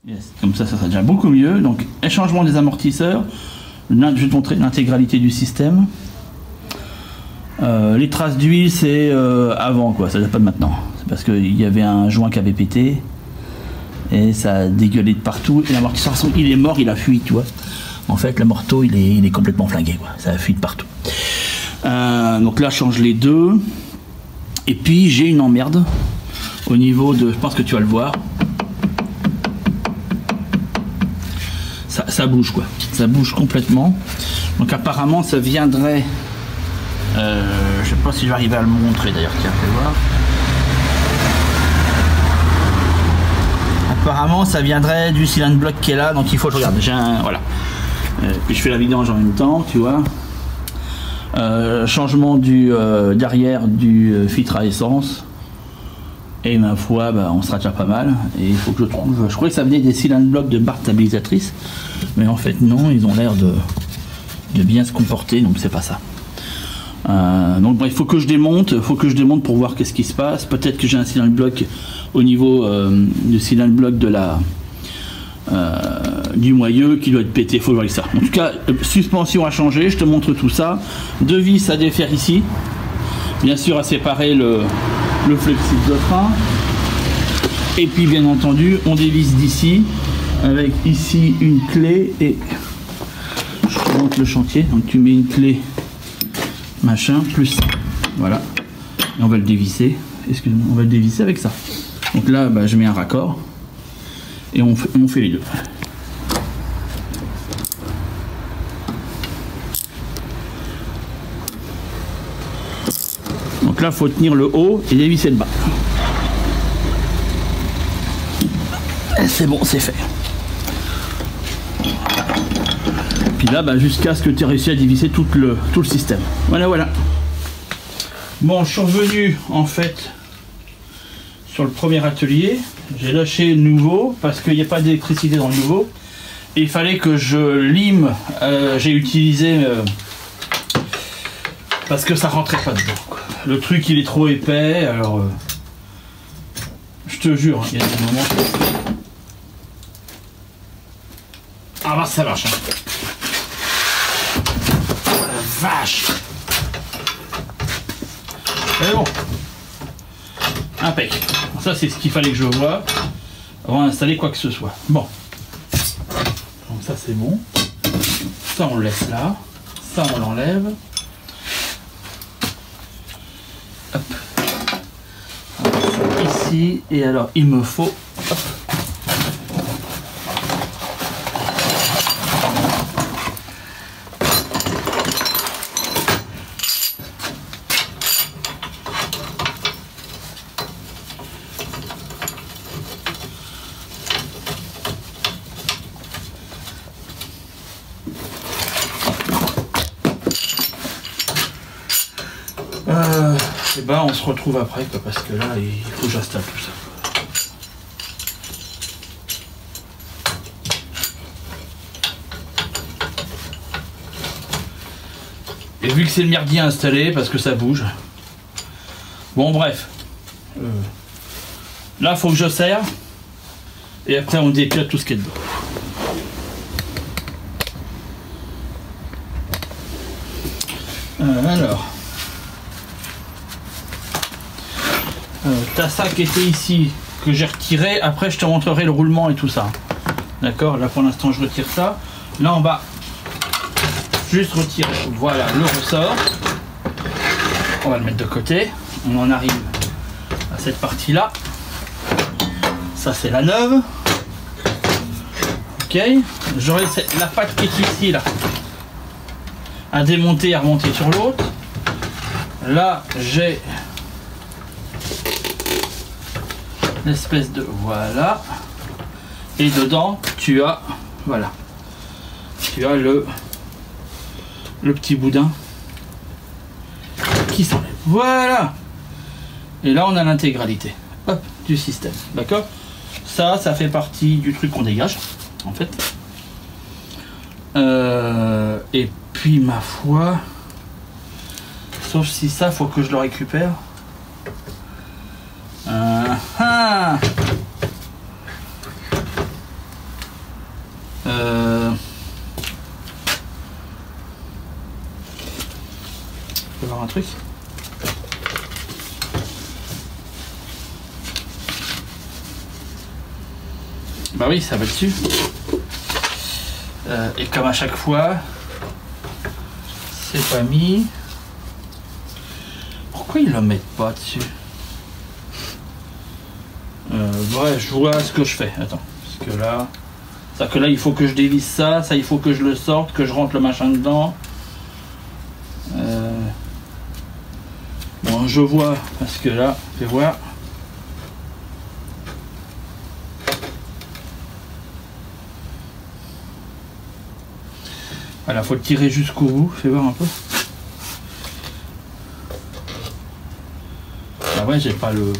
Yes. Comme ça sera déjà beaucoup mieux. Donc, changement des amortisseurs. Je vais te montrer l'intégralité du système. Les traces d'huile, c'est avant, quoi. Ça date pas de maintenant. C'est parce qu'il y avait un joint qui avait pété. Et ça a dégueulé de partout. Et l'amortisseur, il est mort, il a fui, tu vois. En fait, le morteau, il est complètement flingué, quoi. Ça a fui de partout. Donc là, je change les deux. Et puis, j'ai une emmerde au niveau de... Je pense que tu vas le voir. Ça bouge, quoi. Ça bouge complètement. Donc apparemment, ça viendrait... je sais pas si je vais arriver à le montrer, d'ailleurs. Tiens, fais voir. Apparemment, ça viendrait du cylindre bloc qui est là. Donc il faut que je regarde. J'ai un... Voilà. Puis je fais la vidange en même temps, tu vois. Changement derrière du filtre à essence. Et ma foi, bah, on sera déjà pas mal. Et il faut que je trouve... Je croyais que ça venait des cylindres blocs de barre stabilisatrice. Mais en fait, non. Ils ont l'air de bien se comporter. Donc, c'est pas ça. Donc, bon, il faut que je démonte. Il faut que je démonte pour voir qu'est-ce qui se passe. Peut-être que j'ai un cylindre bloc au niveau du cylindre bloc de du moyeu qui doit être pété. Il faut voir ça. En tout cas, suspension à changer. Je te montre tout ça. Deux vis à défaire ici. Bien sûr, à séparer le flexible de frein. Et puis, bien entendu, on dévisse d'ici. Avec ici une clé. Et je te montre le chantier. Donc, tu mets une clé. Machin. Plus. Voilà. Et on va le dévisser. Excuse-moi. On va le dévisser avec ça. Donc là, bah, je mets un raccord. Et on fait les deux. Donc là, il faut tenir le haut et dévisser le bas. C'est bon, c'est fait. Puis là, bah, jusqu'à ce que tu aies réussi à dévisser tout le système. Voilà, voilà. Bon, je suis revenu en fait sur le premier atelier. J'ai lâché le nouveau parce qu'il n'y a pas d'électricité dans le nouveau. Et il fallait que je lime. J'ai utilisé parce que ça rentrait pas dedans, quoi. Le truc il est trop épais. Alors je te jure, il y a des moments. Ah bah ça marche. Hein. Oh la vache. Mais bon. Impec. Ça c'est ce qu'il fallait que je voie avant d'installer quoi que ce soit. Bon. Donc ça c'est bon. Ça on le laisse là. Ça on l'enlève. Hop. On va mettre ça ici. Et alors il me faut... Hop. Et ben on se retrouve après quoi, parce que là il faut que j'installe tout ça. Et vu que c'est le merdier installé parce que ça bouge. Bon bref. Là faut que je serre. Et après on dépiote tout ce qui est dedans. Alors. T'as ça qui était ici, que j'ai retiré. Après je te montrerai le roulement et tout ça. D'accord, là pour l'instant je retire ça. Là on va juste retirer, voilà, le ressort. On va le mettre de côté. On en arrive à cette partie là. Ça c'est la neuve. Ok, j'aurai la patte qui est ici là à démonter et à remonter sur l'autre. Là j'ai l'espèce de... Voilà. Et dedans, tu as... Voilà. Tu as le petit boudin qui s'enlève. Voilà. Et là, on a l'intégralité. Hop, du système. D'accord? Ça fait partie du truc qu'on dégage, en fait. Et puis, ma foi... Sauf si ça, faut que je le récupère. un truc. Bah oui, ça va dessus. Et comme à chaque fois, c'est pas mis. Pourquoi ils le mettent pas dessus? Ouais, je vois ce que je fais. Attends, parce que là, il faut que je dévisse ça, il faut que je le sorte, que je rentre le machin dedans. Bon, je vois, parce que là, fais voir. Voilà, faut le tirer jusqu'au bout, fais voir un peu. Ah ouais, j'ai pas le...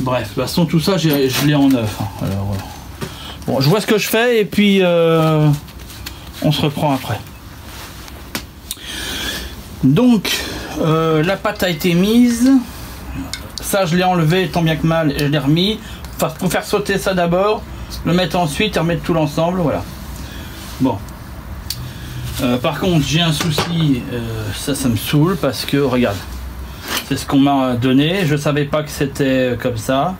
Bref, de toute façon, tout ça, je l'ai en neuf. Hein. Alors, bon, je vois ce que je fais et puis on se reprend après. Donc, la pâte a été mise. Ça, je l'ai enlevé tant bien que mal et je l'ai remis. Enfin, pour faire sauter ça d'abord, le mettre ensuite et remettre tout l'ensemble. Voilà. Bon. Par contre, j'ai un souci. Ça me saoule parce que, regarde. C'est ce qu'on m'a donné, je savais pas que c'était comme ça.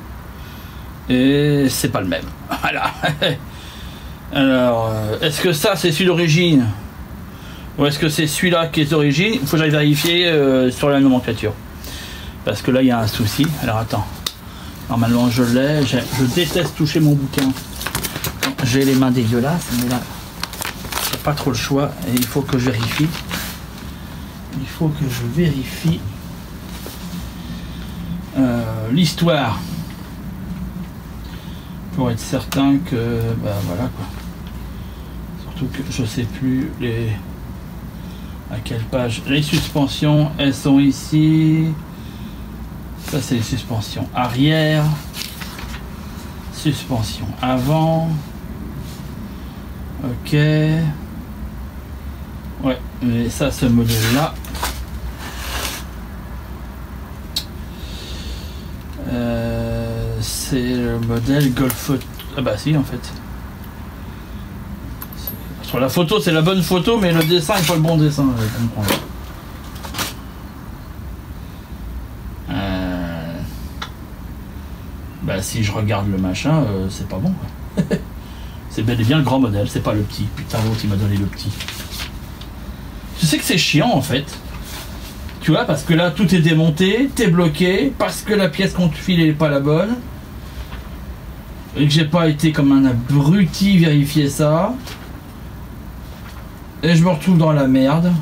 Et c'est pas le même. Voilà. Alors, est-ce que ça c'est celui d'origine? Ou est-ce que c'est celui-là qui est d'origine? Il faut que j'aille vérifier sur la nomenclature. Parce que là il y a un souci. Alors attends. Normalement je l'ai. Je déteste toucher mon bouquin. J'ai les mains dégueulasses, mais là, j'ai pas trop le choix. Et il faut que je vérifie. Il faut que je vérifie. L'histoire pour être certain que bah voilà quoi, surtout que je sais plus à quelle page les suspensions elles sont ici. Ça c'est les suspensions arrière, suspension avant, ok, ouais, mais ça ce modèle là c'est le modèle Golf. Ah bah si en fait. Sur la photo c'est la bonne photo mais le dessin est pas le bon dessin, je comprends. Bah si je regarde le machin, c'est pas bon. C'est bel et bien le grand modèle, c'est pas le petit. Putain l'autre il m'a donné le petit. Je sais que c'est chiant en fait. Tu vois, parce que là tout est démonté, t'es bloqué, parce que la pièce qu'on te file n'est pas la bonne. Et que j'ai pas été comme un abruti vérifier ça. Et je me retrouve dans la merde.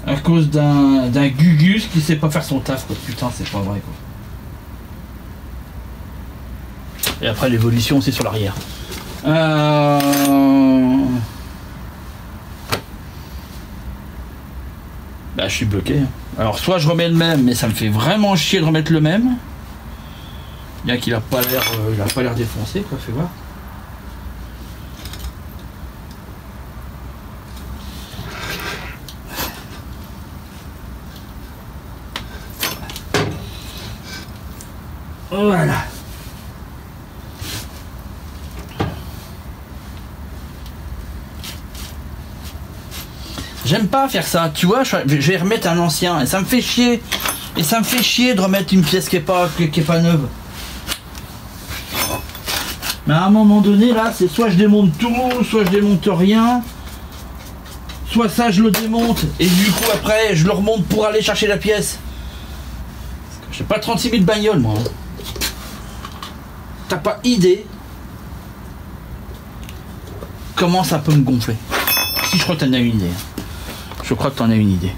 À cause d'un gugus qui sait pas faire son taf quoi. Putain c'est pas vrai quoi. Et après l'évolution c'est sur l'arrière. Bah je suis bloqué. Alors soit je remets le même, mais ça me fait vraiment chier de remettre le même. Bien qu'il a pas l'air défoncé quoi, fais voir. Voilà. J'aime pas faire ça, tu vois, je vais remettre un ancien et ça me fait chier. Et ça me fait chier de remettre une pièce qui est pas neuve. Mais à un moment donné là, c'est soit je démonte tout, soit je démonte rien. Soit ça je le démonte et du coup après je le remonte pour aller chercher la pièce. J'ai pas 36 000 bagnoles moi. T'as pas idée comment ça peut me gonfler. Si je crois que t'en as une idée. Je crois que t'en as une idée.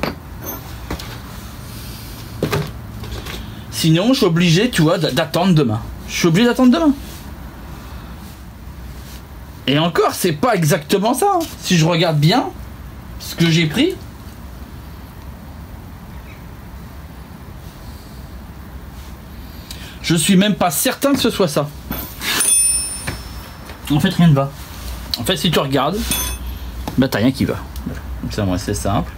Sinon je suis obligé, tu vois, d'attendre demain. Je suis obligé d'attendre demain. Et encore, c'est pas exactement ça. Hein. Si je regarde bien ce que j'ai pris. Je suis même pas certain que ce soit ça. En fait, rien ne va. En fait, si tu regardes, bah t'as rien qui va. Donc ça, moi, c'est simple.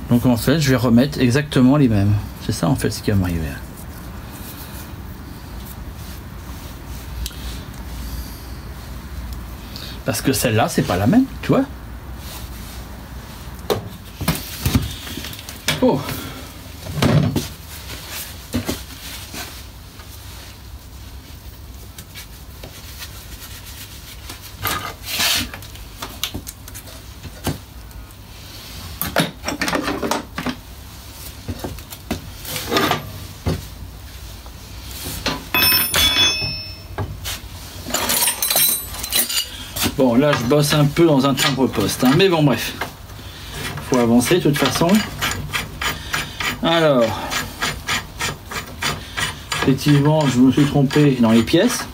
Donc en fait, je vais remettre exactement les mêmes. C'est ça en fait ce qui va m'arriver. Parce que celle-là, c'est pas la même, tu vois. Oh. Bon, là, je bosse un peu dans un timbre-poste, hein, mais bon, bref. Faut avancer, de toute façon. Alors, effectivement, je me suis trompé dans les pièces.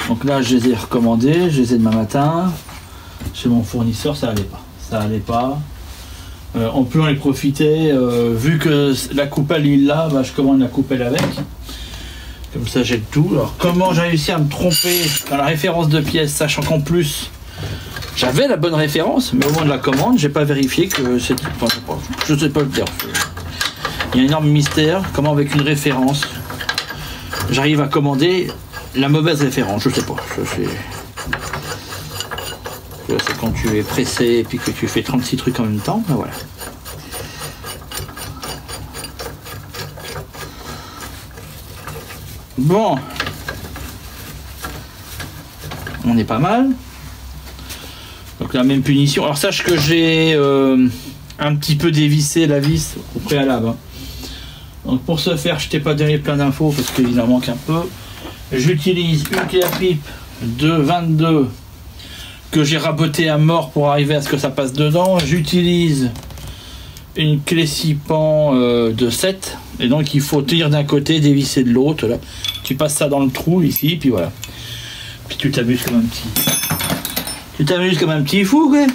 Donc là, je les ai recommandées, je les ai demain matin. Chez mon fournisseur, ça allait pas. Ça allait pas. On peut en les profiter. Vu que la coupelle, il l'a, bah, je commande la coupelle avec. Comme ça, j'ai tout. Alors, comment j'ai réussi à me tromper dans la référence de pièces, sachant qu'en plus, j'avais la bonne référence, mais au moment de la commande, j'ai pas vérifié que c'était... Enfin, je sais pas le dire. Il y a un énorme mystère. Comment, avec une référence, j'arrive à commander la mauvaise référence. Je sais pas. C'est quand tu es pressé et puis que tu fais 36 trucs en même temps. Ben voilà. Bon, on est pas mal. Donc la même punition. Alors sache que j'ai un petit peu dévissé la vis au préalable. Hein. Donc pour ce faire, je t'ai pas donné plein d'infos parce qu'il en manque un peu. J'utilise une clé à pipe de 22 que j'ai raboté à mort pour arriver à ce que ça passe dedans. J'utilise une clé 6 pans de 7. Et donc il faut tenir d'un côté, dévisser de l'autre. Là, tu passes ça dans le trou ici, puis voilà. Puis tu t'amuses comme un petit. Tu t'amuses comme un petit fou, quoi.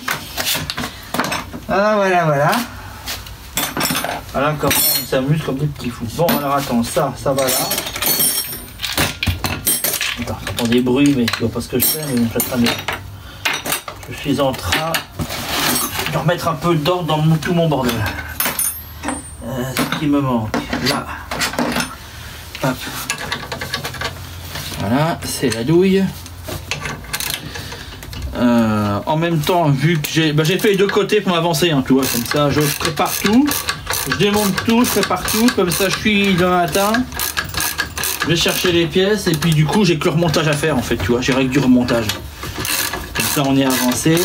Ah voilà, voilà. Voilà comment on s'amuse comme des petits fous. Bon alors attends, ça va là. Attends, j'entends des bruits, mais tu vois pas ce que je fais, mais je suis en train de remettre un peu d'ordre dans tout mon bordel. Ce qui me manque. Là. Hop. Voilà, c'est la douille. En même temps, vu que j'ai fait les deux côtés pour m'avancer, hein, tu vois, comme ça, je prépare tout. Je démonte tout, je prépare tout. Comme ça, je suis demain matin. Je vais chercher les pièces et puis du coup, j'ai que le remontage à faire en fait, tu vois. J'ai règle du remontage. Comme ça, on est avancé.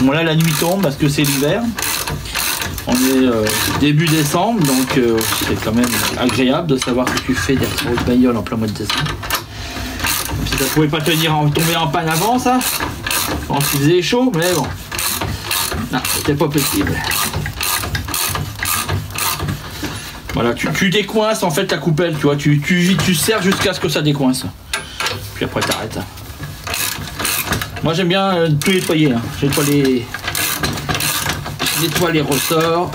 Bon, là, la nuit tombe parce que c'est l'hiver. On est début décembre, donc c'est quand même agréable de savoir que tu fais des travaux de bagnole en plein mois de décembre. Même si ça pouvait pas tomber en panne avant, ça. Quand il faisait chaud, mais bon. Non, c'était pas possible. Voilà, tu décoinces en fait la coupelle, tu vois. Tu serres jusqu'à ce que ça décoince. Puis après, t'arrêtes. Moi, j'aime bien tout nettoyer. Hein. Nettoie les ressorts.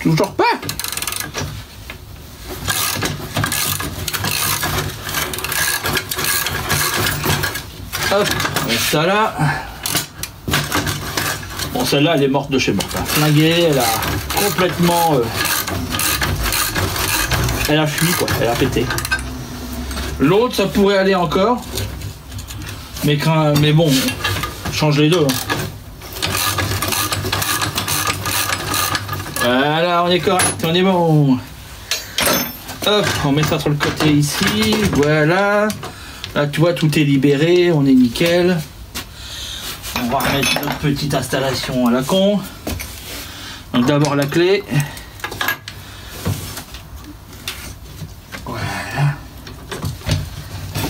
Toujours pas. Hop, ça là. Bon, celle-là, elle est morte de chez morte. Hein. Flinguée, elle a complètement... elle a fui, quoi. Elle a pété. L'autre, ça pourrait aller encore. Mais bon... change les deux. Voilà, on est correct, on est bon. Hop, on met ça sur le côté ici. Voilà. Là, tu vois, tout est libéré, on est nickel. On va remettre notre petite installation à la con. Donc d'abord la clé. Voilà.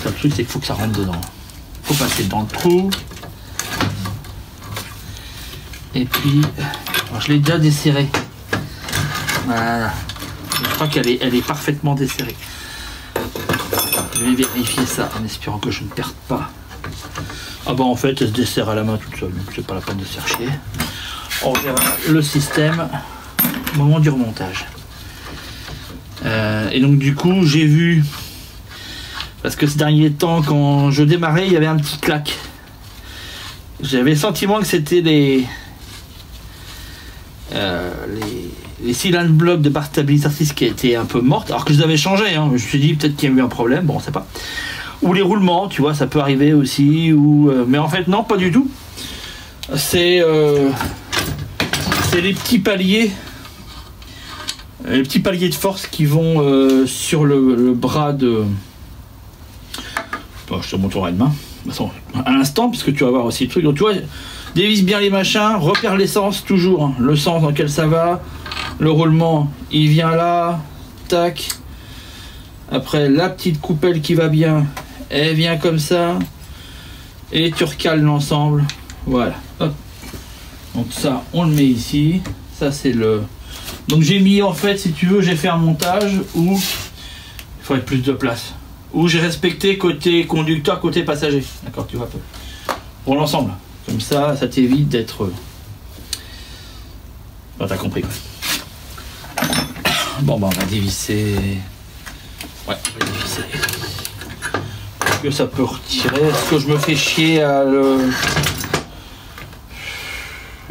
Le truc, c'est qu'il faut que ça rentre dedans. Il faut passer dans le trou. Et puis, alors je l'ai déjà desserré. Voilà. Je crois qu'elle est parfaitement desserrée. Je vais vérifier ça en espérant que je ne perde pas. Ah bah en fait, elle se dessert à la main toute seule, donc c'est pas la peine de chercher. On verra le système au moment du remontage. Et donc du coup, j'ai vu, parce que ces derniers temps, quand je démarrais, il y avait un petit clac. J'avais le sentiment que c'était les cylindres blocs de barre stabilisatrice qui étaient un peu mortes, alors que je les avais changés. Hein. Je me suis dit peut-être qu'il y a eu un problème, bon on sait pas. Ou les roulements, tu vois, ça peut arriver aussi. Ou, mais en fait, non, pas du tout. C'est les petits paliers. Les petits paliers de force qui vont sur le bras de... Bon, je te montrerai demain. De toute façon, à l'instant, puisque tu vas voir aussi le truc. Donc tu vois, dévisse bien les machins, repère l'essence toujours. Hein, le sens dans lequel ça va. Le roulement, il vient là. Tac. Après, la petite coupelle qui va bien, elle vient comme ça. Et tu recales l'ensemble. Voilà. Hop. Donc ça, on le met ici. Ça, c'est le... Donc j'ai mis, en fait, si tu veux, j'ai fait un montage où il faudrait plus de place. Où j'ai respecté côté conducteur, côté passager. D'accord, tu vois un peu. Pour l'ensemble. Comme ça, ça t'évite d'être... Bon, t'as compris. Bon, bah, on va dévisser... Ouais, on va dévisser. Est-ce que ça peut retirer? Est-ce que je me fais chier à le...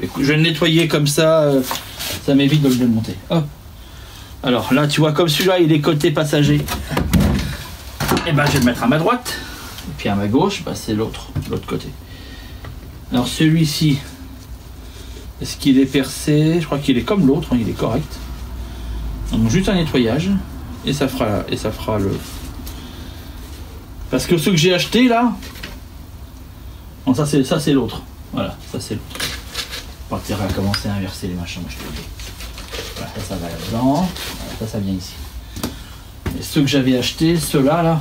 Écoute, je vais le nettoyer comme ça... Ça m'évite de le démonter. Hop. Alors là, tu vois, comme celui-là, il est côté passager. Et ben, je vais le mettre à ma droite. Et puis à ma gauche, bah, c'est l'autre côté. Alors celui-ci, est-ce qu'il est percé? Je crois qu'il est comme l'autre, hein, il est correct. Donc juste un nettoyage. Et ça fera le... Parce que ceux que j'ai acheté là... Non, ça c'est l'autre. Voilà, ça c'est l'autre. Partir à commencer à inverser les machins, moi je te le dis. Voilà, ça va là-dedans, voilà, ça vient ici. Et ceux que j'avais achetés, ceux-là, là,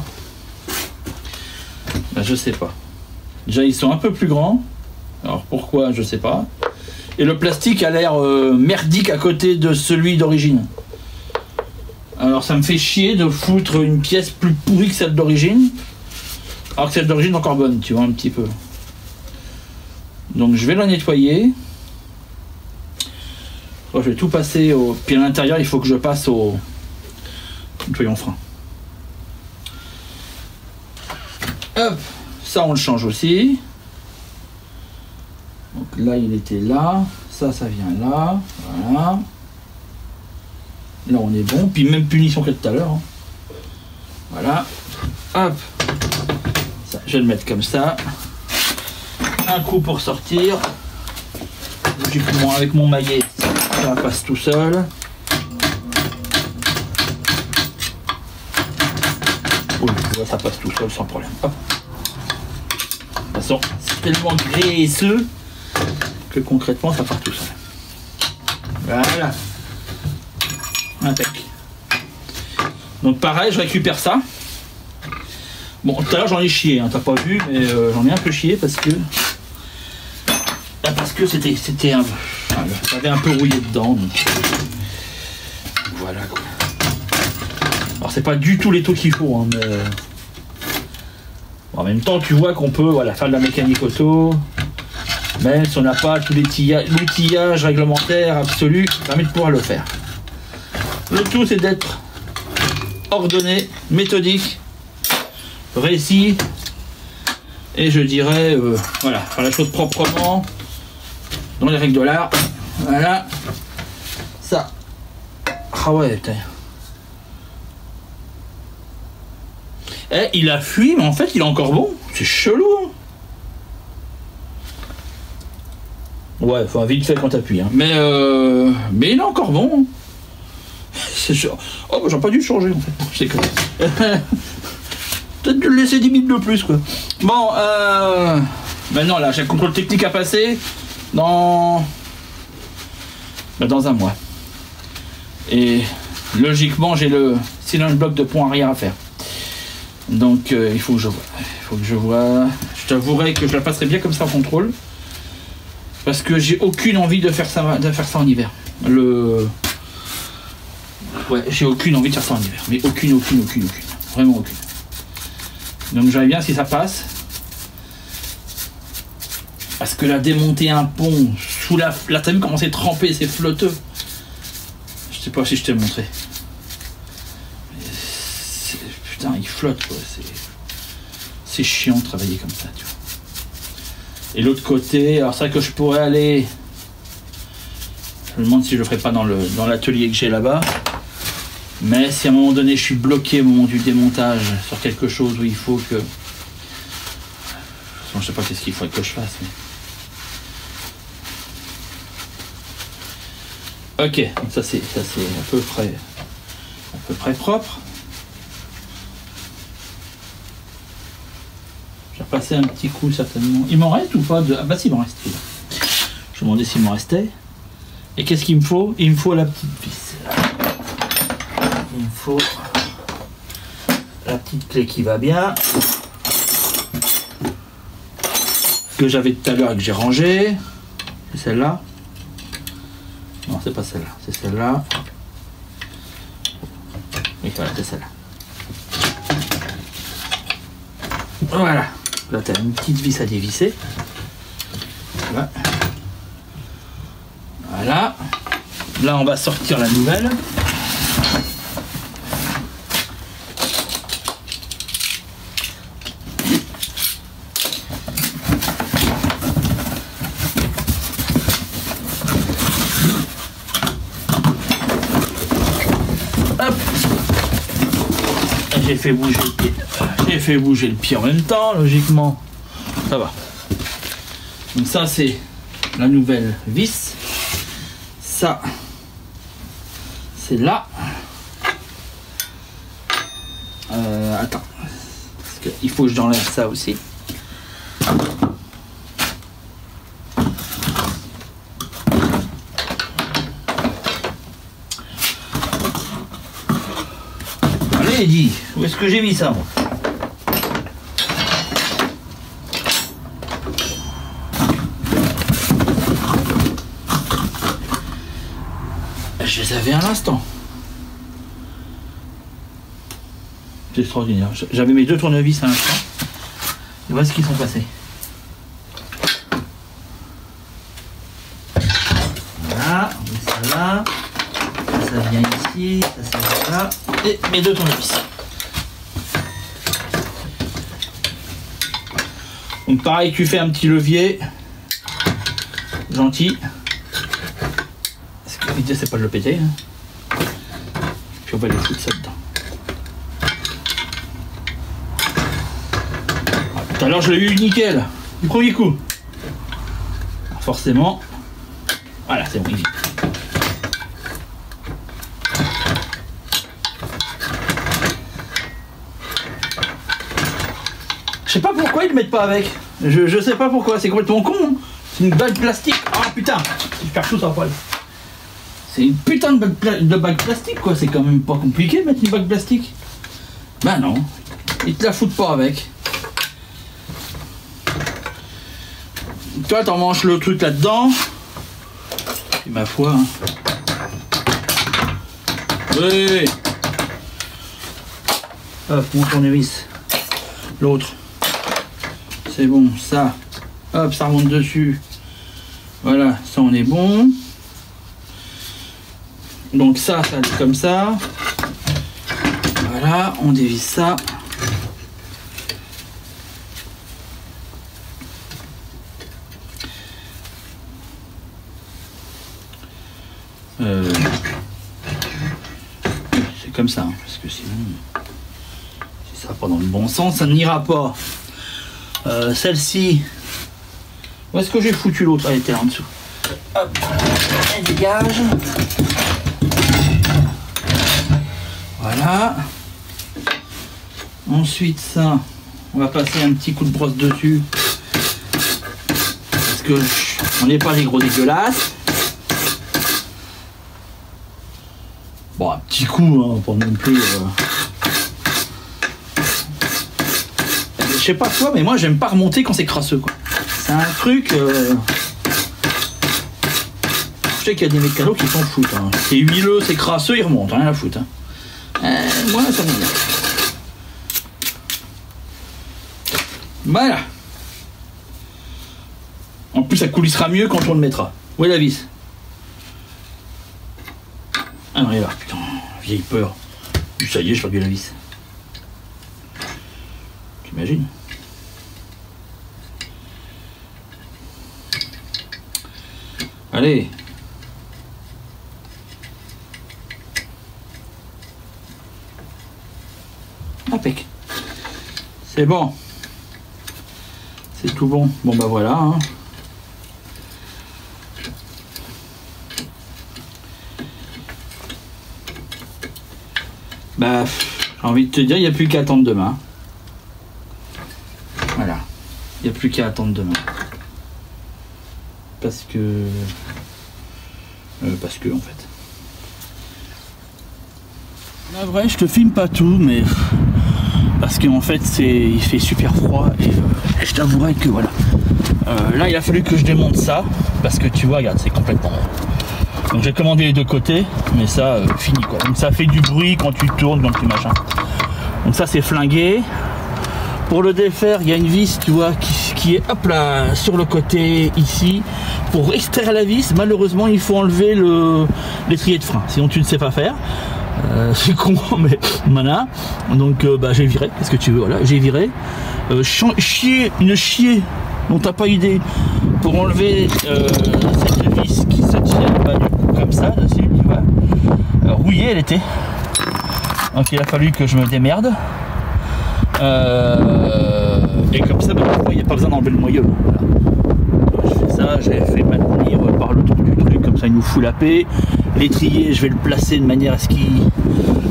ben, je sais pas. Déjà, ils sont un peu plus grands. Alors pourquoi, je sais pas. Et le plastique a l'air merdique à côté de celui d'origine. Alors ça me fait chier de foutre une pièce plus pourrie que celle d'origine. Alors que celle d'origine est encore bonne, tu vois, un petit peu. Donc je vais la nettoyer. Je vais tout passer au... Puis à l'intérieur, il faut que je passe au nettoyant frein. Hop, ça on le change aussi. Donc là, il était là. Ça vient là. Voilà. Là, on est bon. Puis même punition que tout à l'heure. Hein. Voilà. Hop. Ça, je vais le mettre comme ça. Un coup pour sortir. Logiquement, avec mon maillet. Ça passe tout seul. Oui, ça passe tout seul sans problème. Hop. De toute façon, c'est tellement graisseux que concrètement ça part tout seul. Voilà. Impec. Donc pareil, je récupère ça. Bon, tout à l'heure j'en ai chié, hein, t'as pas vu, mais j'en ai un peu chié parce que c'était un... Voilà, j'avais un peu rouillé dedans. Donc... Voilà quoi. Alors c'est pas du tout les taux qu'il faut, hein, mais en même temps tu vois qu'on peut voilà, faire de la mécanique auto, même si on n'a pas tous les l'outillage réglementaire absolu, ça permet de pouvoir le faire. Le tout c'est d'être ordonné, méthodique, réussi, et je dirais voilà, faire la chose proprement. Dans les règles de l'art, voilà, ça, ah ouais, putain. Eh, il a fui, mais en fait, il est encore bon, c'est chelou, hein. Ouais, enfin, vite fait quand t'appuies, hein. Mais il est encore bon, c'est sûr. Oh, bah, j'aurais pas dû le changer, en fait, je sais quoi. Peut-être dû le laisser 10 minutes de plus, quoi. Bon, maintenant, là, j'ai le contrôle technique à passer. Dans un mois. Et logiquement, j'ai le cylinder bloc de pont arrière à faire. Donc, il faut que je vois. Je t'avouerai que je la passerai bien comme ça en contrôle. Parce que j'ai aucune envie de faire ça en hiver. Ouais, j'ai aucune envie de faire ça en hiver. Mais aucune. Vraiment aucune. Donc, j'aimerais bien si ça passe. Parce que là, démonter un pont sous la... Là, t'as vu comment c'est trempé, c'est flotteux. Je sais pas si je t'ai montré. Putain, il flotte, quoi. C'est chiant de travailler comme ça, tu vois. Et l'autre côté, alors c'est vrai que je pourrais aller... Je me demande si je le ferai pas dans l'atelier que j'ai là-bas. Mais si à un moment donné je suis bloqué au moment du démontage sur quelque chose où il faut que... Je sais pas qu'est-ce qu'il faudrait que je fasse. Mais... Ok, donc ça c'est à peu près propre. J'ai repassé un petit coup certainement. Il m'en reste ou pas de... Ah bah si, il m'en reste. Je me demandais s'il m'en restait. Et qu'est-ce qu'il me faut? Il me faut la petite vis. Il me faut la petite clé qui va bien. Que j'avais tout à l'heure et que j'ai rangée. C'est celle-là. Non, c'est pas celle-là. C'est celle-là. Oui, voilà, c'est celle-là. Voilà. Là, tu as une petite vis à dévisser. Voilà. Voilà. Là, on va sortir la nouvelle. Hop. J'ai fait bouger le pied. J'ai fait bouger le pied en même temps, logiquement. Ça va. Donc ça, c'est la nouvelle vis. Ça, c'est là. Attends. Parce qu'il faut que j'enlève ça aussi. Allez, dis, où est-ce que j'ai mis ça, moi? Je les avais à l'instant. C'est extraordinaire. J'avais mes deux tournevis à l'instant. Et voilà ce qu'ils sont passés. Voilà, on met ça là. Ça vient ici, ça vient là. Et mes deux tournevis. Donc pareil, tu fais un petit levier. Gentil. L'idée c'est pas de le péter. Hein. Puis on va les foutre ça dedans. Tout à l'heure je l'ai eu nickel. Du premier coup. Alors forcément. Voilà, c'est bon, il vit. Je sais pas pourquoi ils le mettent pas avec. Je sais pas pourquoi, c'est complètement con. Hein. C'est une bague plastique. Ah putain, je perds tout ça poil. C'est une putain de bague plastique quoi, c'est quand même pas compliqué de mettre une bague plastique. Ben non, ils te la foutent pas avec. Toi t'en manges le truc là-dedans. Et ma foi. Hein. Oui. Hop, mon tournevis. L'autre. C'est bon, ça. Hop, ça remonte dessus. Voilà, ça on est bon. Donc ça est comme ça. Voilà, on dévisse ça. C'est comme ça, hein, parce que sinon, si ça va pas dans le bon sens, ça n'ira pas. Celle-ci, où est-ce que j'ai foutu l'autre? Elle était là en dessous. Hop, elle dégage. Voilà. Ensuite ça, on va passer un petit coup de brosse dessus. Parce que on n'est pas des gros dégueulasses. Bon, un petit coup, hein, pas non plus. Je sais pas toi, mais moi j'aime pas remonter quand c'est crasseux quoi. C'est un truc. Je sais qu'il y a des mécanos qui s'en foutent. Hein. C'est huileux, c'est crasseux, ils remontent, rien à foutre. Hein. Moi ça m'énerve. Voilà. En plus ça coulissera mieux quand on le mettra. Où est la vis? Ah non, là, putain, vieille peur. Ça y est, je perds la vis. T'imagines? Allez. C'est bon. C'est tout bon. Bon bah voilà. Hein. Bah, j'ai envie de te dire, il n'y a plus qu'à attendre demain. Voilà. Il n'y a plus qu'à attendre demain. Parce que en fait. La vraie, je te filme pas tout, mais parce qu'en fait il fait super froid et je t'avouerai que voilà. Là il a fallu que je démonte ça parce que tu vois, regarde, c'est complètement. Donc j'ai commandé les deux côtés, mais ça fini quoi. Donc ça fait du bruit quand tu tournes, quand tu machin. Donc ça c'est flingué. Pour le défaire, il y a une vis, tu vois, qui est hop là sur le côté ici. Pour extraire la vis, malheureusement, il faut enlever l'étrier de frein. Sinon, tu ne sais pas faire. C'est con, mais voilà. Donc, bah, j'ai viré. Qu'est-ce que tu veux? Voilà, j'ai viré. Une chier dont t'as pas idée pour enlever cette vis qui se tient bah, du coup, comme ça dessus, tu vois. Rouillée, elle était. Donc, il a fallu que je me démerde. Et comme ça, bah, il n'y a pas besoin d'enlever le moyeu. Voilà. Je fais ça, j'ai fait maintenir par le tour du truc, comme ça il nous fout la paix. L'étrier, je vais le placer de manière à ce qu'il.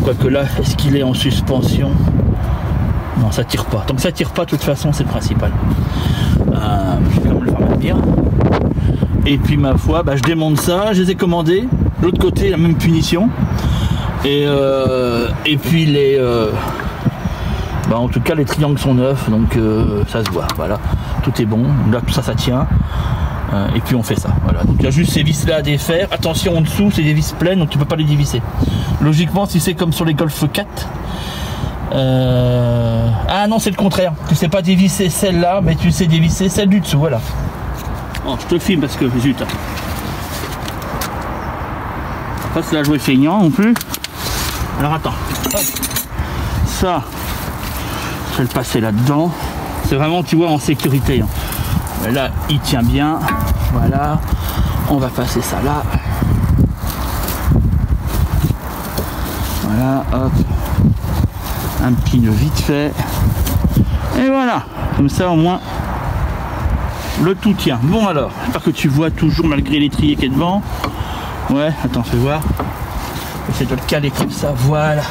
Quoique là, est-ce qu'il est en suspension? Non, ça tire pas. Tant que ça tire pas, de toute façon, c'est le principal. Je vais quand même le faire maintenir. Et puis, ma foi, bah, je démonte ça, je les ai commandés. De l'autre côté, la même punition. Et puis les. Bah en tout cas les triangles sont neufs, donc ça se voit, voilà, tout est bon, là tout ça ça tient, et puis on fait ça, voilà, donc il y a juste ces vis là à défaire, attention en dessous c'est des vis pleines donc tu peux pas les dévisser, logiquement si c'est comme sur les Golf 4, ah non c'est le contraire, tu sais pas dévisser celle-là mais tu sais dévisser celle du dessous, voilà. Bon je te filme parce que zut, pas c'est la jouer feignant non plus, alors attends, hop. Ça je vais le passer là-dedans. C'est vraiment, tu vois, en sécurité. Hein. Là, il tient bien. Voilà. On va passer ça là. Voilà, hop. Un petit nœud vite fait. Et voilà. Comme ça, au moins, le tout tient. Bon, alors, j'espère que tu vois toujours, malgré l'étrier qui est devant. Ouais, attends, fais voir. J'essaie de le caler comme ça. Voilà.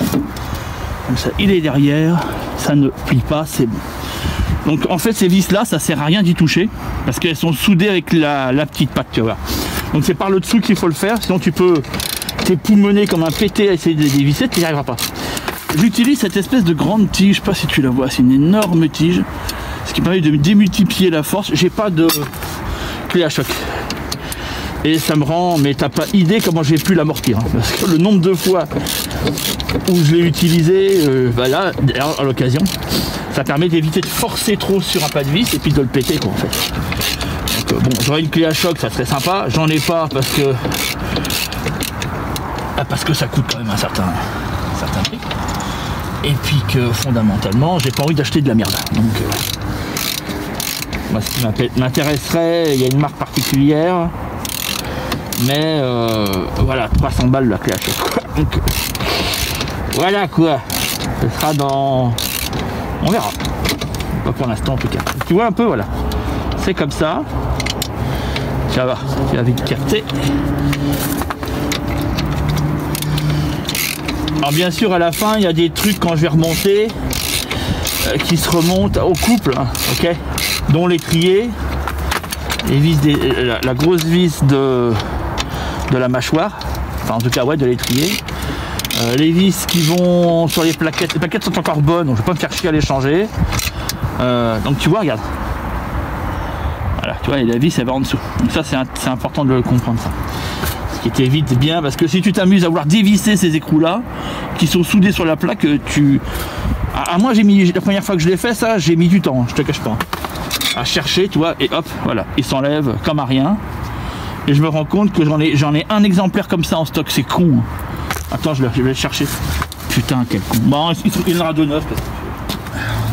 Comme ça, il est derrière. Ça ne plie pas, c'est bon. Donc en fait ces vis là ça sert à rien d'y toucher parce qu'elles sont soudées avec la petite patte, tu vois. Donc c'est par le dessous qu'il faut le faire, sinon tu peux t'époumoner comme un pété à essayer de les dévisser, tu n'y arriveras pas. J'utilise cette espèce de grande tige, je sais pas si tu la vois, c'est une énorme tige, ce qui permet de démultiplier la force. J'ai pas de clé à choc et ça me rend, mais t'as pas idée comment j'ai pu l'amortir, hein, parce que le nombre de fois où je l'ai utilisé, bah là, à l'occasion, ça permet d'éviter de forcer trop sur un pas de vis et puis de le péter quoi en fait. Donc bon, j'aurais une clé à choc, ça serait sympa, j'en ai pas parce que ça coûte quand même un certain prix. Et puis que fondamentalement, j'ai pas envie d'acheter de la merde. Donc moi ce qui m'intéresserait, il y a une marque particulière, mais voilà, 300 balles la clé à choc quoi. Donc voilà quoi, ce sera dans... On verra. Pas pour l'instant en tout cas. Tu vois un peu, voilà. C'est comme ça. Ça va, tu vas vite capter. Alors bien sûr à la fin, il y a des trucs quand je vais remonter qui se remontent au couple, hein, ok, dont l'étrier, les vis la grosse vis de la mâchoire, enfin en tout cas ouais de l'étrier. Les vis qui vont sur les plaquettes sont encore bonnes, donc je vais pas me faire chier à les changer. Donc tu vois, regarde. Voilà, tu vois, et la vis elle va en dessous. Donc ça c'est important de comprendre ça. Ce qui t'évite bien, parce que si tu t'amuses à vouloir dévisser ces écrous là, qui sont soudés sur la plaque, moi j'ai mis, la première fois que je l'ai fait ça, j'ai mis du temps, je te cache pas. À chercher, tu vois, et hop, voilà, il s'enlève comme à rien. Et je me rends compte que j'en ai un exemplaire comme ça en stock, c'est con. Attends, je vais le chercher. Putain, quel con. Bon, il y en aura deux neufs.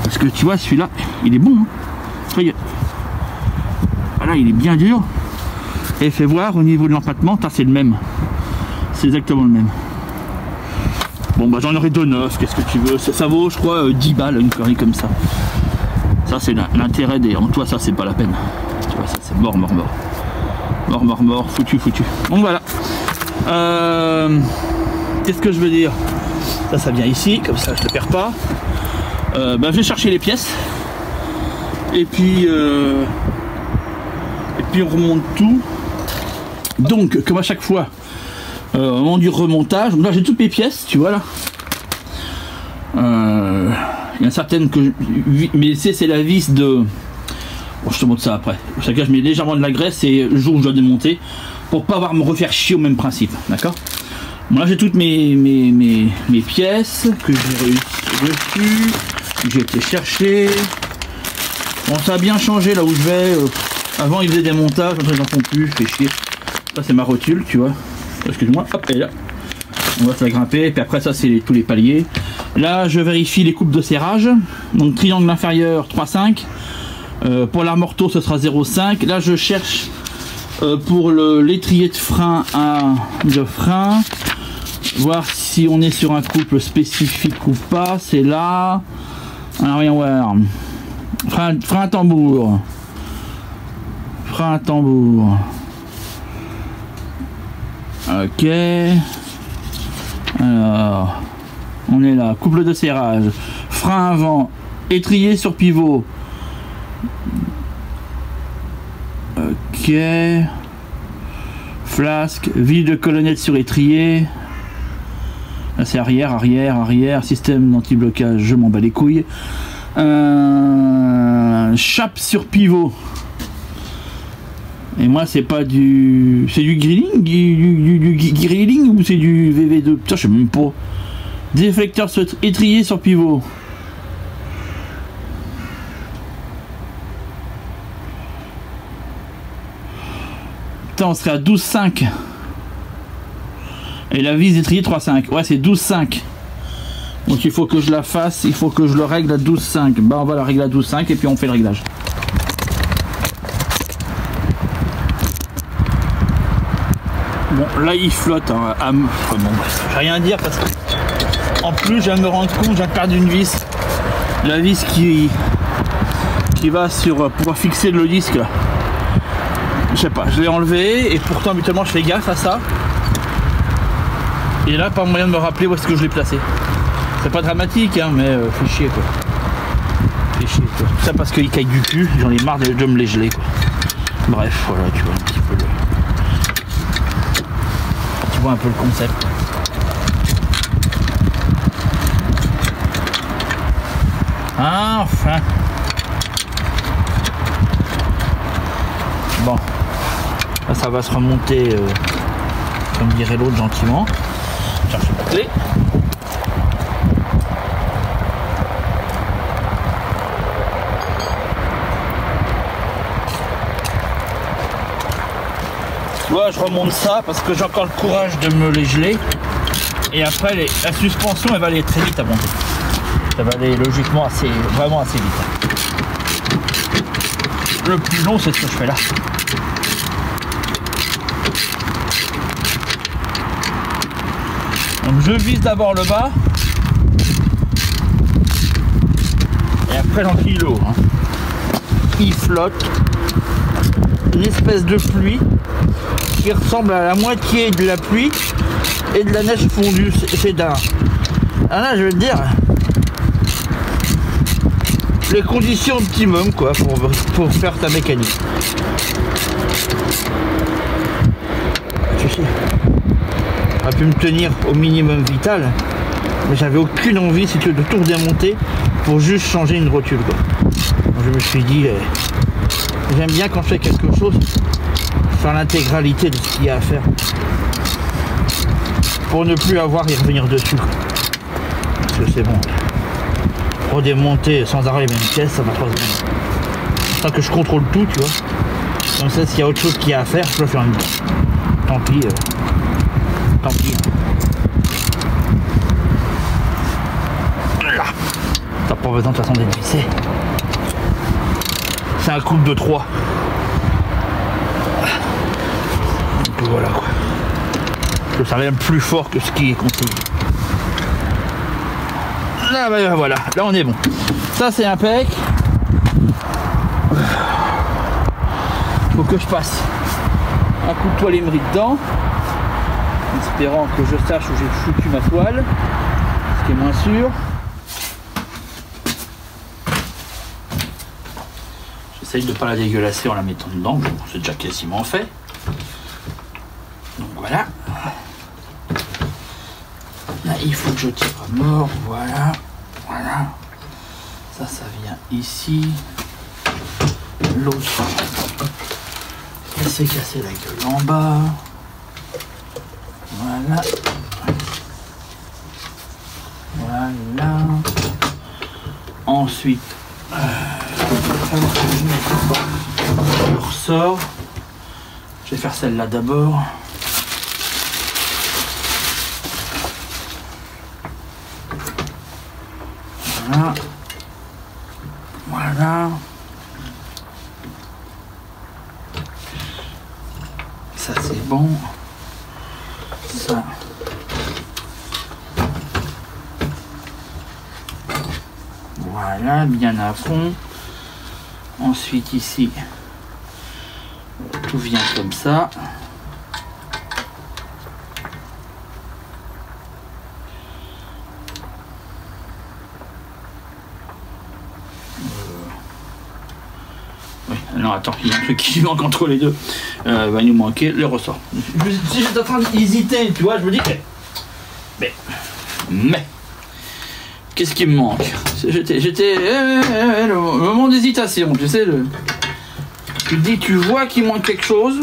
Parce que tu vois, celui-là, il est bon. Hein. Voyez. Voilà, il est bien dur. Et fais voir au niveau de l'empattement, c'est le même. C'est exactement le même. Bon, bah j'en aurai deux neufs, qu'est-ce que tu veux. Ça vaut, je crois, 10 balles, une connerie comme ça. Ça c'est l'intérêt des... En toi ça c'est pas la peine. Tu vois ça c'est mort. Mort, foutu. Donc voilà. Qu'est-ce que je veux dire? Ça vient ici, comme ça je ne le perds pas. Je vais chercher les pièces. Et puis on remonte tout. Donc comme à chaque fois, au moment du remontage, donc là j'ai toutes mes pièces, tu vois là. Il y a certaines que mais c'est la vis de... Bon, je te montre ça après. Chaque cas je mets légèrement de la graisse et le jour où je dois démonter pour pas avoir à me refaire chier au même principe, d'accord. Bon, là j'ai toutes mes pièces que j'ai réussi dessus, que j'ai été chercher. Bon, ça a bien changé là où je vais. Avant ils faisaient des montages, maintenant ils en font plus, fait chier. Ça c'est ma rotule, tu vois. Excuse-moi, hop, elle est là. On va se la grimper, et puis après ça c'est tous les paliers. Là je vérifie les coupes de serrage. Donc triangle inférieur 3,5. Pour l'armorto ce sera 0,5. Là je cherche pour l'étrier de frein voir si on est sur un couple spécifique ou pas. C'est là. Alors voyons voir. Frein à tambour. Ok. Alors on est là. Couple de serrage. Frein avant. Étrier sur pivot. Ok. Flasque, vide de colonnette sur étrier. Là c'est arrière. Système d'anti-blocage, je m'en bats les couilles. Chape sur pivot. Et moi c'est pas du... C'est du grilling du grilling ou c'est du VV2? Putain je sais même pas. Déflecteur étrier sur pivot. On serait à 12,5 et la vis d'étrier 3,5. Ouais c'est 12,5. Donc il faut que je la fasse, il faut que je le règle à 12,5. Bah on va la régler à 12,5 et puis on fait le réglage. Bon là il flotte hein, bon, bref, j'ai rien à dire parce que en plus je viens de me rendre compte, j'ai perdu une vis. La vis qui va sur pouvoir fixer le disque là. Je sais pas, je l'ai enlevé et pourtant habituellement je fais gaffe à ça. Et là pas moyen de me rappeler où est-ce que je l'ai placé. C'est pas dramatique hein, mais fait chier quoi. Tout ça parce qu'il caille du cul, j'en ai marre de me les geler quoi. Bref voilà, tu vois un petit peu le... Tu vois un peu le concept. Enfin. Bon. Là, ça va se remonter, comme dirait l'autre, gentiment. Chercher ma clé. Tu vois, je remonte ça parce que j'ai encore le courage de me les geler. Et après, la suspension, elle va aller très vite à monter. Ça va aller logiquement vraiment assez vite. Le plus long, c'est ce que je fais là. Donc je vise d'abord le bas et après j'enquille l'eau. Il flotte, une espèce de pluie qui ressemble à la moitié de la pluie et de la neige fondue. C'est dingue. Ah là je vais te dire, les conditions optimum quoi pour faire ta mécanique. Tu sais. A pu me tenir au minimum vital, mais j'avais aucune envie si tu veux de tout redémonter pour juste changer une rotule quoi. Donc je me suis dit j'aime bien quand je fais quelque chose faire l'intégralité de ce qu'il y a à faire pour ne plus avoir à y revenir dessus quoi. Parce que c'est bon, redémonter sans arrêt les mêmes pièces ça va 3 secondes. Tant que je contrôle tout tu vois, comme ça s'il y a autre chose qu'il y a à faire je peux le faire une fois. Tant pis. Tant pis. Là. T'as pas besoin de toute façon d'être vissé. C'est un couple de 3. Donc voilà quoi. Que ça revient plus fort que ce qui est conseillé. Là bah, voilà, là on est bon. Ça c'est impec. Faut que je passe un coup de toile émerie dedans, en espérant que je sache où j'ai foutu ma toile, ce qui est moins sûr. J'essaye de ne pas la dégueulasser en la mettant dedans, bon, c'est déjà quasiment fait. Donc voilà. Là, il faut que je tire à mort, voilà. Voilà. Ça vient ici. L'autre, elle s'est cassée la gueule en bas. Voilà. Voilà. Ensuite, je ressors. Je vais faire celle-là d'abord. Voilà. Voilà. Ça c'est bon. Ça. Voilà, bien à fond. Ensuite ici, tout vient comme ça. Oui, non attends, il y a un truc qui manque entre les deux. Va nous manquer le ressort. Si j'étais en train d'hésiter, tu vois, je me dis, mais qu'est-ce qui me manque? J'étais le moment d'hésitation, tu sais, tu te dis, tu vois qu'il manque quelque chose,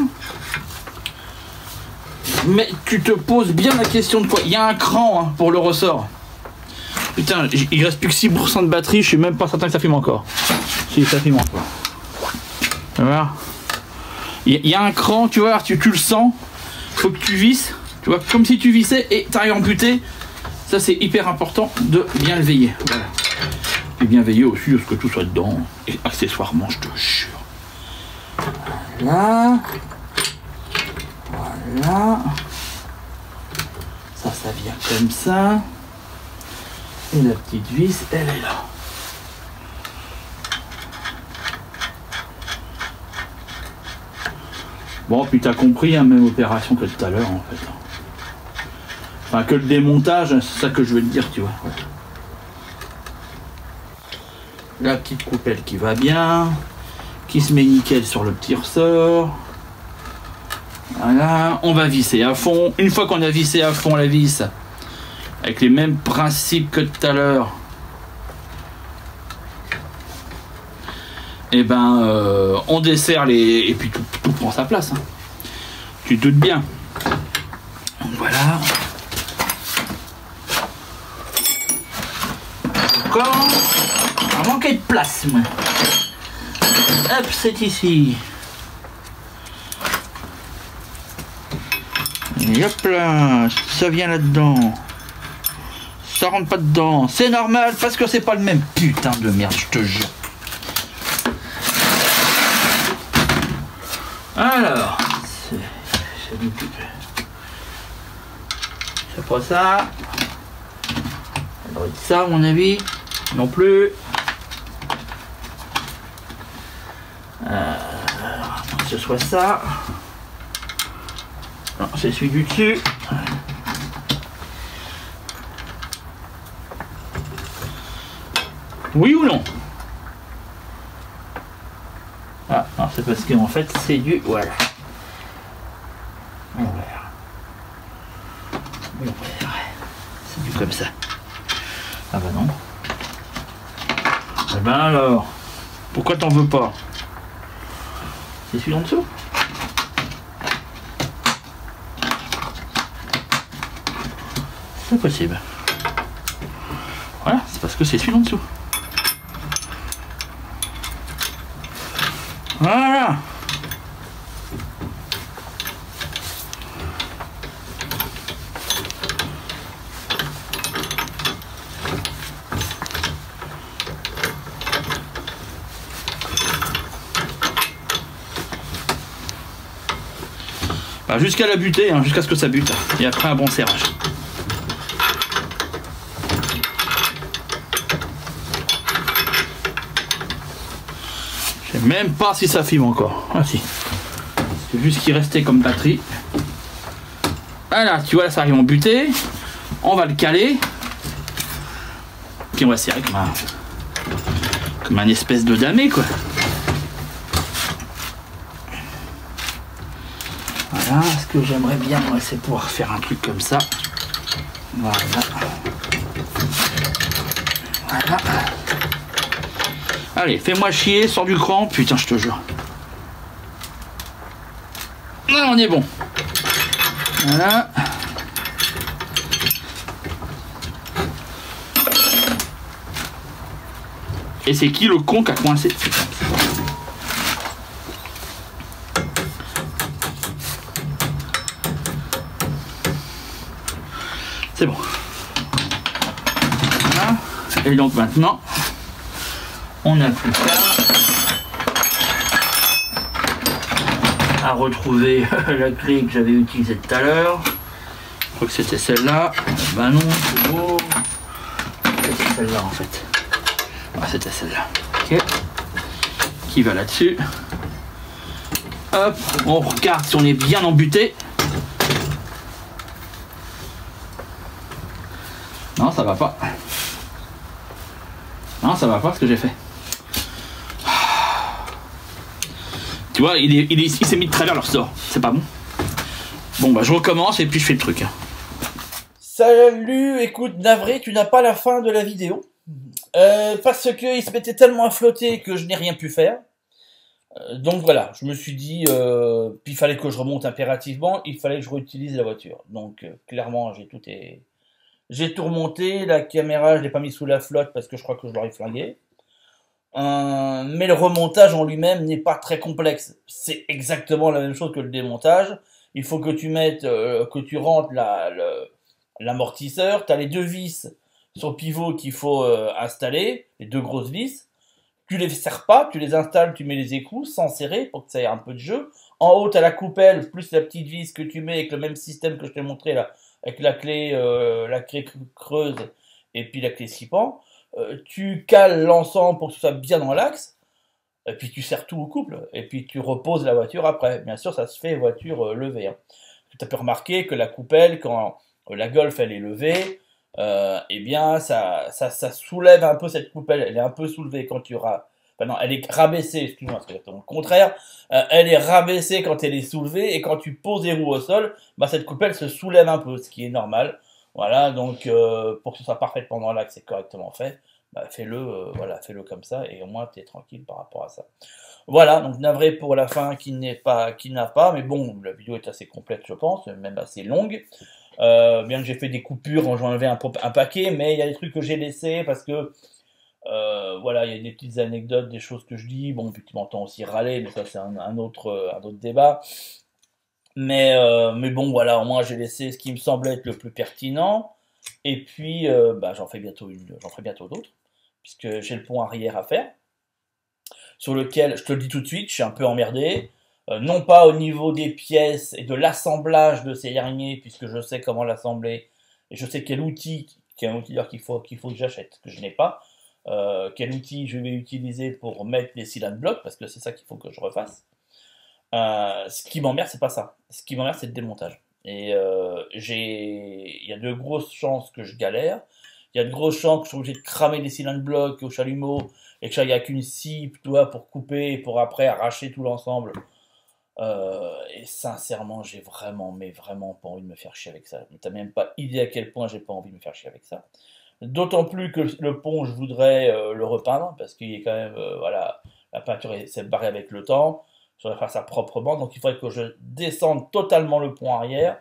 mais tu te poses bien la question de quoi. Il y a un cran hein, pour le ressort. Putain, il reste plus que 6% de batterie, je suis même pas certain que ça filme encore. Si, ça filme encore. Voilà. Il y a un cran, tu vois, tu le sens, faut que tu visses, tu vois, comme si tu vissais et t'arrives à amputer. Ça c'est hyper important de bien le veiller. Voilà. Et bien veiller aussi à ce que tout soit dedans. Et accessoirement, je te jure. Voilà. Voilà. Ça vient comme ça. Et la petite vis, elle est là. Bon, puis t'as compris, hein, même opération que tout à l'heure en fait. Enfin, que le démontage, c'est ça que je veux te dire, tu vois. Voilà. La petite coupelle qui va bien, qui se met nickel sur le petit ressort. Voilà, on va visser à fond. Une fois qu'on a vissé à fond la vis, avec les mêmes principes que tout à l'heure, et ben, on desserre les... Et puis tout prend sa place. Hein. Tu te doutes bien. Donc voilà. Encore. On va manquer de place, moi. Hop, c'est ici. Et hop là, ça vient là-dedans. Ça rentre pas dedans. C'est normal parce que c'est pas le même putain de merde, je te jure. Alors, c'est pas ça. Alors, ça, à mon avis, non plus. Que ce soit ça. Non, c'est celui du dessus. Oui ou non? Ah, non, c'est parce qu'en fait, c'est du... Voilà. Envers. C'est du comme ça. Ah bah non. Eh ben alors, pourquoi t'en veux pas? C'est celui en dessous? C'est possible. Voilà, c'est parce que c'est celui en dessous. Voilà. Jusqu'à la buter, hein, jusqu'à ce que ça bute. Et après un bon serrage. Même pas si ça filme encore. Ah si. C'est juste ce qui restait comme batterie. Voilà, tu vois, là, ça arrive en butée. On va le caler. Puis on va serrer comme un espèce de damé, quoi. Voilà, ce que j'aimerais bien, moi, c'est pouvoir faire un truc comme ça. Voilà. Voilà. Allez, fais-moi chier, sors du cran, putain, je te jure. Non, on est bon. Voilà. Et c'est qui le con qui a coincé? C'est bon. Voilà. Et donc maintenant, on n'a plus qu'à retrouver la clé que j'avais utilisée tout à l'heure. Je crois que c'était celle-là. Ben non, c'est beau. C'était celle-là en fait. Ah, c'était celle-là. Ok. Qui va là-dessus. Hop, on regarde si on est bien embuté. Non, ça va pas. Non, ça va pas ce que j'ai fait. Tu vois, il s'est mis de travers leur sort. C'est pas bon. Bon, bah je recommence et puis je fais le truc. Salut, écoute, navré, tu n'as pas la fin de la vidéo. Parce qu'il se mettait tellement à flotter que je n'ai rien pu faire. Donc voilà, je me suis dit, puis il fallait que je remonte impérativement, il fallait que je réutilise la voiture. Donc clairement, j'ai tout remonté, la caméra je l'ai pas mis sous la flotte parce que je crois que je l'aurais flingué. Mais le remontage en lui-même n'est pas très complexe. C'est exactement la même chose que le démontage. Il faut que tu mettes, que tu rentres l'amortisseur. Tu as les deux vis sur le pivot qu'il faut installer, les deux grosses vis. Tu les serres pas, tu les installes, tu mets les écrous sans serrer pour que ça ait un peu de jeu. En haut, tu as la coupelle plus la petite vis que tu mets avec le même système que je t'ai montré là, avec la clé creuse et puis la clé 6 pans. Tu cales l'ensemble pour que ce soit bien dans l'axe, et puis tu serres tout au couple, et puis tu reposes la voiture après. Bien sûr, ça se fait voiture levée. Hein. Tu as pu remarquer que la coupelle, quand la Golf elle est levée, eh bien ça soulève un peu cette coupelle, elle est un peu soulevée quand tu enfin, non, elle est rabaissée, excuse-moi, c'est exactement le contraire. Elle est rabaissée quand elle est soulevée, et quand tu poses les roues au sol, bah, cette coupelle se soulève un peu, ce qui est normal. Voilà, donc pour que ce soit parfaitement dans l'axe et correctement fait, bah, fais-le voilà, fais-le comme ça, et au moins tu es tranquille par rapport à ça. Voilà, donc navré pour la fin qui n'a pas, mais bon, la vidéo est assez complète, je pense, même assez longue. Bien que j'ai fait des coupures, j'ai enlevé un paquet, mais il y a des trucs que j'ai laissés parce que voilà, il y a des petites anecdotes, des choses que je dis. Bon, puis tu m'entends aussi râler, mais ça c'est un autre débat. Mais bon, voilà, au moins j'ai laissé ce qui me semblait être le plus pertinent. Et puis, bah, j'en ferai bientôt d'autres, puisque j'ai le pont arrière à faire, sur lequel, je te le dis tout de suite, je suis un peu emmerdé. Non pas au niveau des pièces et de l'assemblage de ces derniers, puisque je sais comment l'assembler, et je sais quel outil qu'il faut que j'achète, que je n'ai pas. Quel outil je vais utiliser pour mettre les cylindres blocs, parce que c'est ça qu'il faut que je refasse. Ce qui m'emmerde, c'est pas ça. Ce qui m'emmerde, c'est le démontage. Et il y a de grosses chances que je galère. Il y a de grosses chances que je sois obligé de cramer des cylindres blocs au chalumeau et que j'aille avec une scie, toi, pour couper et pour après arracher tout l'ensemble. Et sincèrement, j'ai vraiment, mais vraiment pas envie de me faire chier avec ça. T'as même pas idée à quel point j'ai pas envie de me faire chier avec ça. D'autant plus que le pont, je voudrais le repeindre, parce qu'il est quand même, voilà, la peinture s'est barrée avec le temps. Je voudrais faire ça proprement, donc il faudrait que je descende totalement le pont arrière,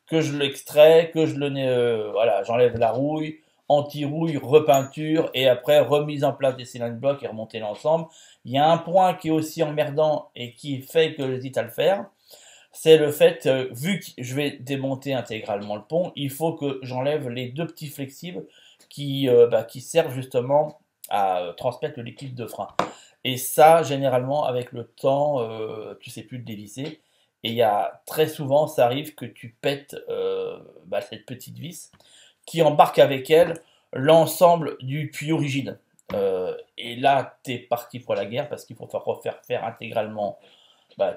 que je l'extrais, que je voilà, j'enlève la rouille, anti-rouille, repeinture, et après remise en place des cylindres blocs et remonter l'ensemble. Il y a un point qui est aussi emmerdant et qui fait que j'hésite à le faire, c'est le fait, vu que je vais démonter intégralement le pont, il faut que j'enlève les deux petits flexibles qui servent justement à transmettre le liquide de frein. Et ça, généralement, avec le temps, tu sais plus le dévisser. Et il y a très souvent, ça arrive que tu pètes cette petite vis qui embarque avec elle l'ensemble du tuyau rigide. Et là, t'es parti pour la guerre parce qu'il faut refaire faire intégralement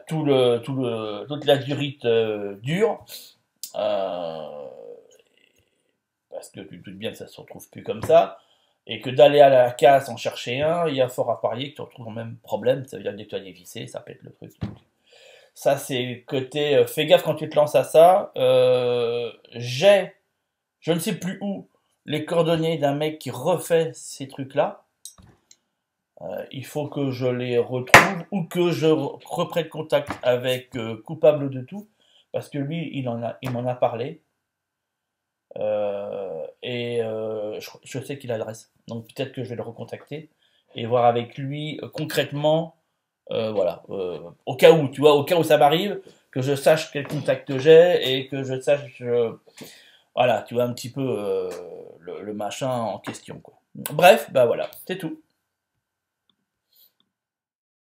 toute la durite dure. Euh, Parce que tu te doutes bien que ça se retrouve plus comme ça. Et que d'aller à la casse en chercher un, il y a fort à parier que tu retrouves le même problème. Ça veut dire que dès que tu as dévissé, ça pète le truc. Ça, c'est côté. Fais gaffe quand tu te lances à ça. Je ne sais plus où, les coordonnées d'un mec qui refait ces trucs-là. Il faut que je les retrouve ou que je reprenne contact avec Coupable de tout. Parce que lui, il m'en a parlé. Je sais qu'il a l'adresse. Donc peut-être que je vais le recontacter et voir avec lui concrètement. Voilà. Au cas où, tu vois, au cas où ça m'arrive, que je sache quel contact j'ai et que je sache. Voilà, tu vois un petit peu le machin en question, quoi. Bref, bah voilà, c'est tout.